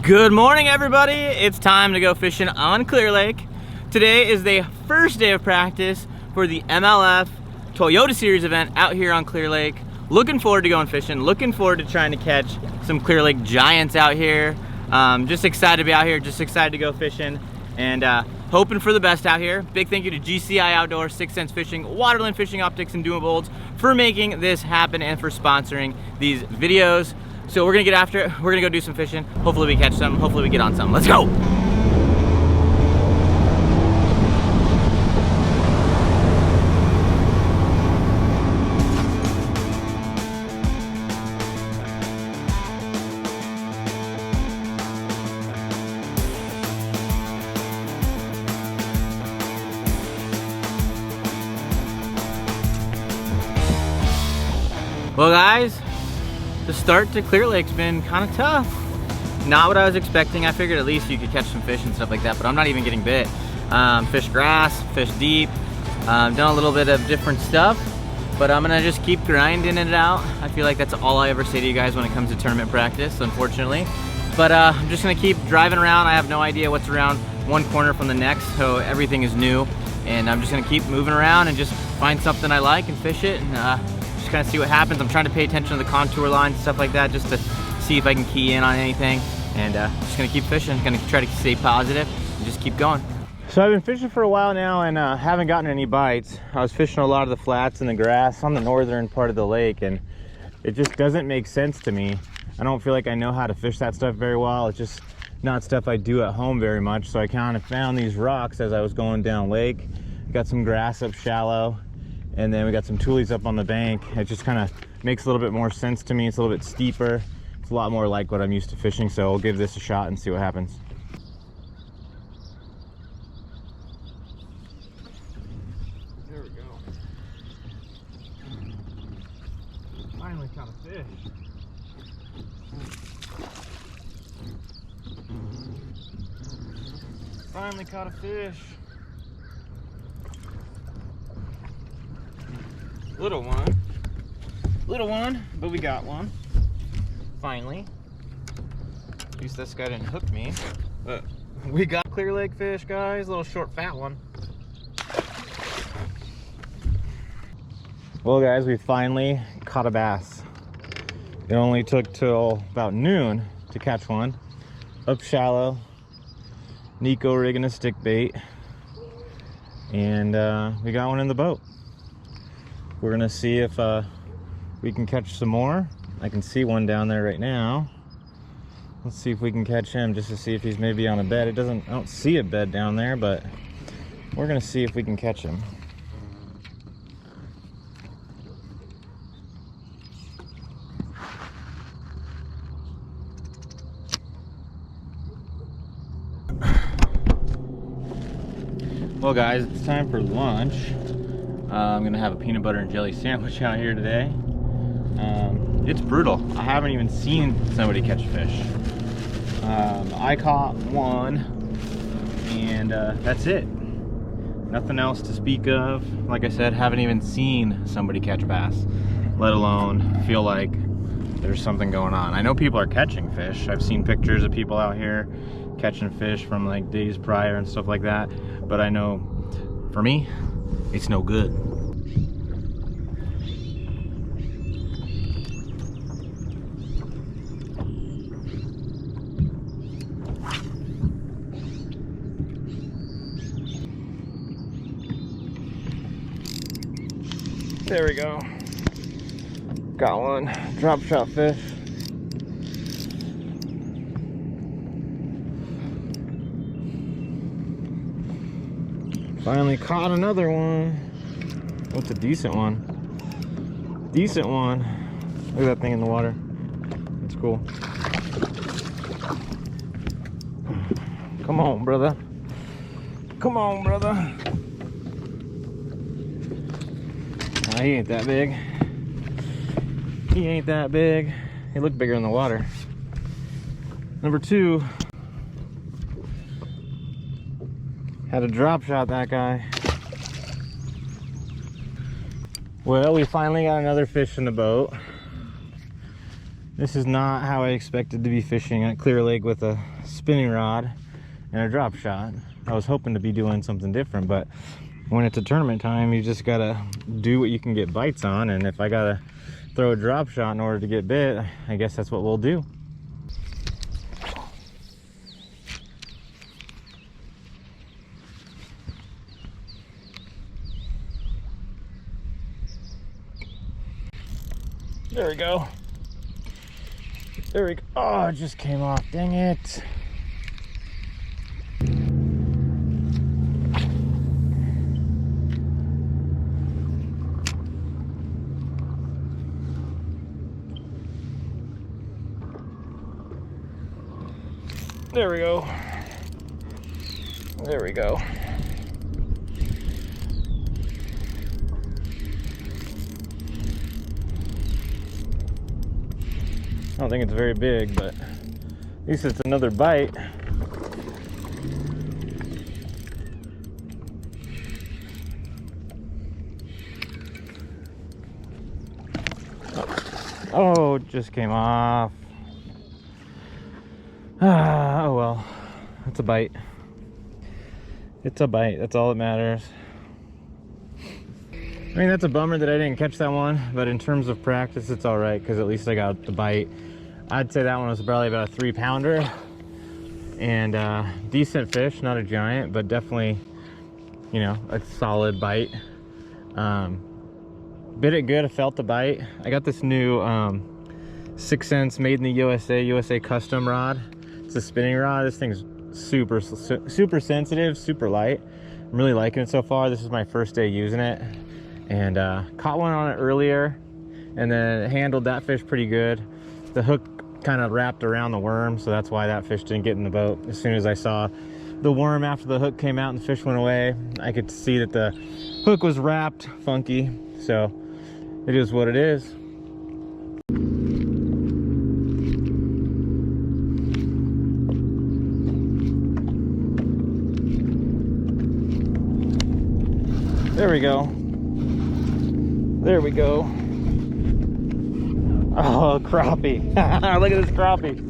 Good morning, everybody. It's time to go fishing on Clear Lake. Today is the first day of practice for the MLF Toyota Series event out here on Clear Lake. Looking forward to going fishing, looking forward to trying to catch some Clear Lake giants out here. Just excited to be out here, just excited to go fishing, and hoping for the best out here. Big thank you to GCI Outdoors, 6 Cents Fishing, Waterland Fishing Optics, and Doables for making this happen and for sponsoring these videos. So we're gonna get after it. We're gonna go do some fishing. Hopefully we catch some. Hopefully we get on some. Let's go. Well, guys, the start to Clear Lake's been kind of tough. Not what I was expecting. I figured at least you could catch some fish and stuff like that, but I'm not even getting bit. Fish grass, fish deep, done a little bit of different stuff, but I'm gonna just keep grinding it out. I feel like that's all I ever say to you guys when it comes to tournament practice, unfortunately. But I'm just gonna keep driving around. I have no idea what's around one corner from the next, so everything is new. And I'm just gonna keep moving around and just find something I like and fish it, and kind of see what happens. I'm trying to pay attention to the contour lines and stuff like that, just to see if I can key in on anything, and just gonna keep fishing, gonna try to stay positive and just keep going. So I've been fishing for a while now and haven't gotten any bites. I was fishing a lot of the flats and the grass on the northern part of the lake, and it just doesn't make sense to me. I don't feel like I know how to fish that stuff very well. It's just not stuff I do at home very much. So I kind of found these rocks as I was going down lake. Got some grass up shallow, and then we got some tulies up on the bank. It just kind of makes a little bit more sense to me. It's a little bit steeper. It's a lot more like what I'm used to fishing, so I'll give this a shot and see what happens. There we go. Finally caught a fish. Finally caught a fish. Little one, but we got one, finally. At least this guy didn't hook me, but we got Clear Lake fish, guys. Little short, fat one. Well, guys, we finally caught a bass. It only took till about noon to catch one. Up shallow, Nico rigging a stick bait, and we got one in the boat. We're gonna see if we can catch some more. I can see one down there right now. Let's see if we can catch him, just to see if he's maybe on a bed. I don't see a bed down there, but we're gonna see if we can catch him. Well, guys, it's time for lunch. I'm gonna have a peanut butter and jelly sandwich out here today. It's brutal. I haven't even seen somebody catch fish. I caught one, and that's it. Nothing else to speak of. Like I said, haven't even seen somebody catch bass, let alone feel like there's something going on. I know people are catching fish. I've seen pictures of people out here catching fish from like days prior and stuff like that, but I know for me, it's no good. There we go. Got one drop shot fish. Finally caught another one. What's a decent one? Decent one. Look at that thing in the water. It's cool. Come on, brother. Come on, brother. Nah, he ain't that big. He ain't that big. He looked bigger in the water. Number two. Had to drop shot that guy. Well, we finally got another fish in the boat. This is not how I expected to be fishing at Clear Lake with a spinning rod and a drop shot. I was hoping to be doing something different, but when it's a tournament time, you just gotta do what you can get bites on, and if I gotta throw a drop shot in order to get bit, I guess that's what we'll do. There we go. There we go. Oh, it just came off. Dang it. There we go. There we go. I don't think it's very big, but at least it's another bite. Oh, it just came off. Oh well, it's a bite. It's a bite, that's all that matters. I mean, that's a bummer that I didn't catch that one, but in terms of practice, it's all right, because at least I got the bite. I'd say that one was probably about a 3-pounder, and decent fish, not a giant, but definitely, you know, a solid bite. Bit it good, I felt the bite. I got this new 6 cents made in the USA custom rod. It's a spinning rod. This thing's super sensitive, super light. I'm really liking it so far. This is my first day using it, and caught one on it earlier, and then handled that fish pretty good. The hook kind of wrapped around the worm, so that's why that fish didn't get in the boat. As soon as I saw the worm after the hook came out and the fish went away, I could see that the hook was wrapped funky, so it is what it is. There we go. There we go. Oh, crappie. Look at this crappie.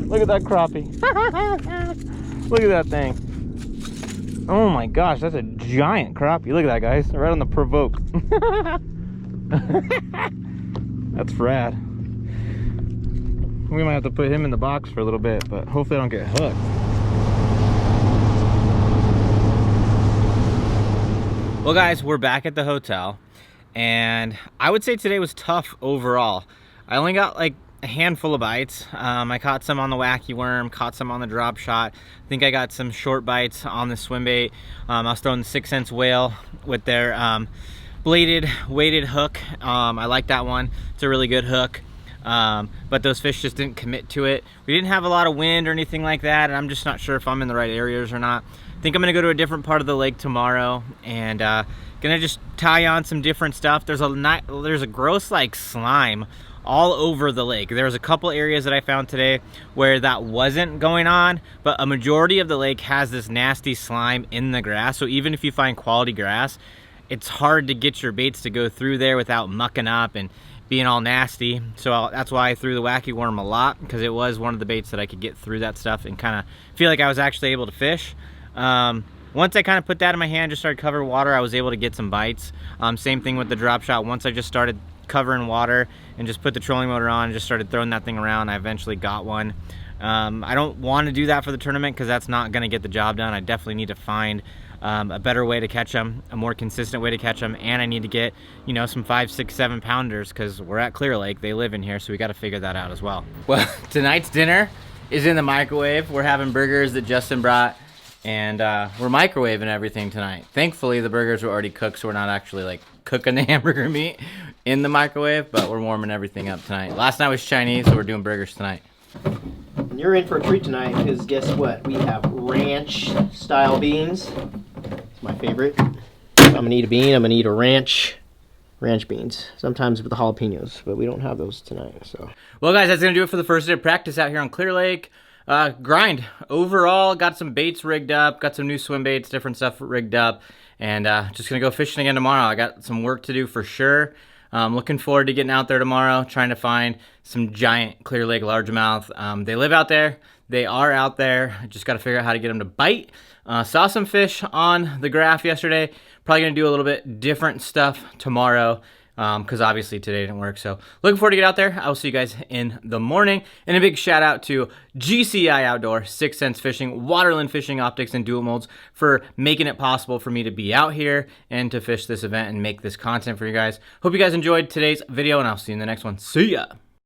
Look at that crappie. Look at that thing. Oh my gosh, that's a giant crappie. Look at that, guys. Right on the provoke. That's rad. We might have to put him in the box for a little bit, but hopefully I don't get hooked. Well guys, we're back at the hotel, and I would say today was tough overall. I only got like a handful of bites. I caught some on the wacky worm, caught some on the drop shot. I think I got some short bites on the swim bait. I was throwing the 6 cents whale with their bladed weighted hook. I like that one. It's a really good hook. But those fish just didn't commit to it. We didn't have a lot of wind or anything like that, and I'm just not sure if I'm in the right areas or not. I think I'm gonna go to a different part of the lake tomorrow, and gonna just tie on some different stuff. There's a gross like slime all over the lake. There was a couple areas that I found today where that wasn't going on, but a majority of the lake has this nasty slime in the grass. So even if you find quality grass, it's hard to get your baits to go through there without mucking up and being all nasty. So that's why I threw the wacky worm a lot, because it was one of the baits that I could get through that stuff and kind of feel like I was actually able to fish. Once I kind of put that in my hand, just started covering water, I was able to get some bites. Same thing with the drop shot. Once I just started covering water and just put the trolling motor on and just started throwing that thing around, I eventually got one. I don't want to do that for the tournament because that's not going to get the job done. I definitely need to find a better way to catch them, a more consistent way to catch them, and I need to get, you know, some 5, 6, 7 pounders, because we're at Clear Lake. They live in here, so we got to figure that out as well. Well, tonight's dinner is in the microwave. We're having burgers that Justin brought, and we're microwaving everything tonight. Thankfully, the burgers were already cooked, so we're not actually like cooking the hamburger meat in the microwave, but we're warming everything up tonight. Last night was Chinese, so we're doing burgers tonight. And you're in for a treat tonight, because guess what? We have ranch style beans. It's my favorite. If I'm gonna eat a bean, I'm gonna eat a ranch beans. Sometimes with the jalapenos, but we don't have those tonight. So, well guys, that's gonna do it for the first day of practice out here on Clear Lake. Grind overall, got some baits rigged up, got some new swim baits, different stuff rigged up, and just gonna go fishing again tomorrow. I got some work to do for sure. Looking forward to getting out there tomorrow, trying to find some giant clear lake largemouth. They live out there. They are out there. I just got to figure out how to get them to bite. Saw some fish on the graph yesterday. Probably going to do a little bit different stuff tomorrow because obviously today didn't work. So looking forward to get out there. I will see you guys in the morning. And a big shout out to GCI Outdoor, 6th Sense Fishing, Waterland Fishing Optics, and Dual Molds for making it possible for me to be out here and to fish this event and make this content for you guys. Hope you guys enjoyed today's video, and I'll see you in the next one. See ya!